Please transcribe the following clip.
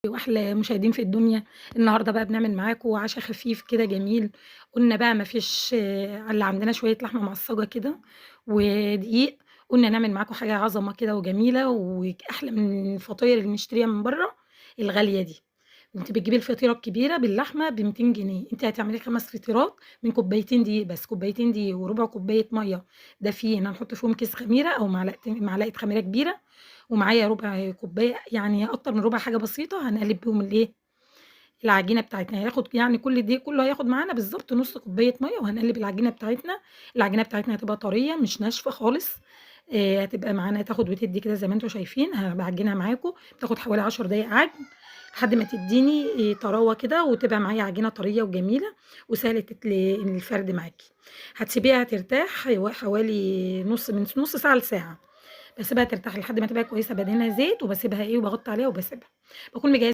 وأحلى مشاهدين في الدنيا. النهارده بقى بنعمل معاكم عشا خفيف كده جميل. قُلنا بقى ما فيش إلا عندنا شوية لحمة معصّجة كده ودقيق، قُلنا نعمل معاكم حاجة عظمة كده وجميلة أحلى من الفطاير اللي بنشتريها من برّه الغالية دي. أنتِ بتجيبي الفطيرة الكبيرة باللحمة ب200 جنيه، أنتِ هتعملي 5 فطيرات من كوبايتين دقيق بس، كوبايتين دقيق وربع كوباية مَيّة دافيين، هنحط فيهم كيس خميرة أو معلقة خميرة كبيرة، ومعايا ربع كوباية يعني أكتر من ربع حاجة بسيطة هنقلّب بيهم العجينة بتاعتنا، هياخد يعني كل الدقيق كله هياخد معانا بالضبط نُص كوباية مَيّة وهنقلّب العجينة بتاعتنا. العجينة بتاعتنا هتبقى طرية مش ناشفة خالص، هتبقى معانا تاخد وتدّي كده زي ما أنتم شايفين، باعجنها معاكم، بتاخد حوالي 10 دقايق عجن لحد ما تدّيني طراوة كده وتبقى معايا عجينة طرية وجميلة وسهلة الفرد معاكِ. هتسيبيها ترتاح حوالي من نُص ساعة لساعة، باسيبها ترتاح لحد ما تبقى كويسة بادهنها زيت وباسيبها وباغطّي عليها وباسيبها. باكون مجهزة